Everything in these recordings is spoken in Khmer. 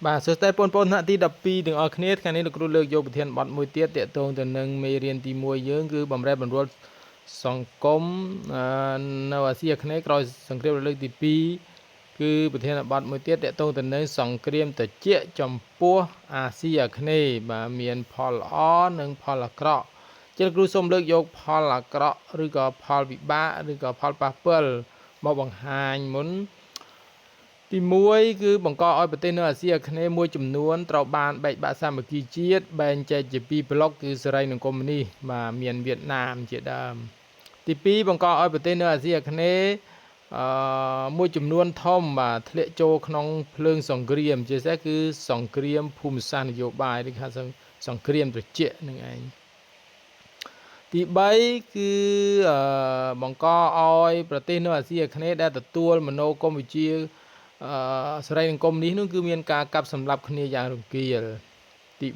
បាទសួស្តីបងប្អូនថ្នាក់ទី12ទាំងអស់គ្នាថ្ងៃនេះលោកគ្រូលើកយកប្រធានបទមួយទៀតទាក់ទងទៅនឹងមេរៀនទី1យើងគឺបំរែបំរួលសង្គមនៅអាស៊ីអាគ្នេយ៍ក្រោយសង្គ្រាមរលឹកទី2គឺប្រធានបទមួយទៀតទាក់ទងទៅនឹងសង្គ្រាមត្រជាក់ចំពោះអាស៊ីអាគ្នេយ៍បាទមានផលល្អនិងផលអាក្រក់ជាលោកគ្រូសូមលើកយកផលអាក្រក់ឬក៏ផលវិបាកឬក៏ផលប៉ះពាល់មកបង្ហាញមុនទី1គឺបង្កឲ្យប្រទេសនៅអាស៊ីអាគ្នេយ៍មួយចំនួនត្រូវបានបែកបាក់សាមគ្គីជាតិបែងចែកជា2ប្លុកគឺសេរីនិងកុម្មុយនីសបាទមានវៀតណាមជាដើមទី2បង្កឲ្យប្រទេសនៅអាស៊ីអាគ្នេយ៍មួយចំនួនធំបាទធ្លាក់ចូលក្នុងភ្លើងសង្គ្រាមជាពិសេសគឺសង្គ្រាមភូមិសាស្ត្រនយោបាយឬហៅសង្គ្រាមត្រជាក់នឹងឯងទី3គឺបង្កឲ្យប្រទេសនៅអាស៊ីអាគ្នេយ៍ដែលទទួលមនោគមវិជ្ជាសេរីនិងកុម្មុយនីសនោះគឺមានការកាប់សម្លាប់គ្នាយ៉ាងរង្គាលទី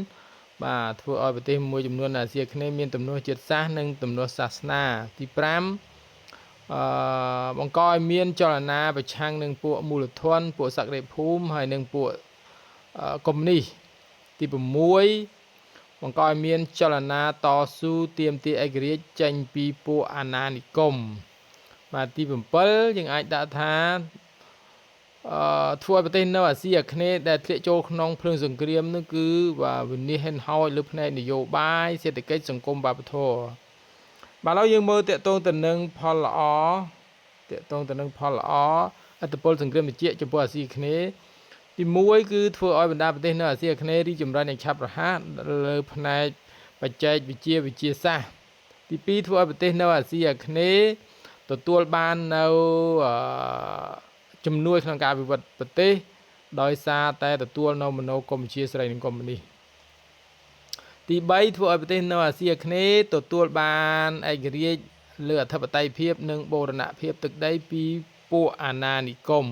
4បាទធ្វើឲ្យប្រទេសមួយចំនួនអាស៊ីអាគ្នេយ៍មានទំនាស់ជាតិសាសន៍និងទំនាស់សាសនាទី5បង្កឲ្យមានចលនាប្រឆាំងនឹងពួកមូលធនពួកសក្តិភូមិហើយនិងពួកកុម្មុយនីសទី6បង្កឲ្យមានចលនាតស៊ូទាមទារឯករាជ្យចេញពីពួកអាណានិគមបាទទី7យើងអាចដាក់ថាធ្វើឲ្យប្រទេសនៅអាស៊ីអាគ្នេយ៍ដែលធ្លាក់ចូលក្នុងភ្លើងសង្គ្រាមនោះគឺវិនិច្ឆ័យហិនហោចលើផ្នែកនយោបាយសេដ្ឋកិច្ចសង្គមវប្បធម៌បាទឥឡូវយើងមើលតកតងទៅនឹងផលល្អឥទ្ធិពលសង្គ្រាមត្រជាក់ចំពោះអាស៊ីអាគ្នេយ៍ទី1គឺធ្វើឲ្យបណ្ដាប្រទេសនៅអាស៊ីអាគ្នេយ៍រីកចម្រើនយ៉ាងឆាប់រហ័សលើផ្នែកបច្ចេកវិទ្យាសាស្ត្រទី2ធ្វើឲ្យប្រទេសនៅអាស៊ីអាគ្នេយ៍ទទួលបាននៅជំនួយក្នុងការវិវត្តប្រទេសដោយសារតែទទួលនៅមនោគមវិជ្ជាសេរីនិងកុម្មុយនីសទី3ធ្វើឲ្យប្រទេសនៅអាស៊ីអាគ្នេយ៍ទទួលបានឯករាជ្យលើអធិបតេយ្យភាពនិងបូរណភាពទឹកដីពីពួកអាណានិគម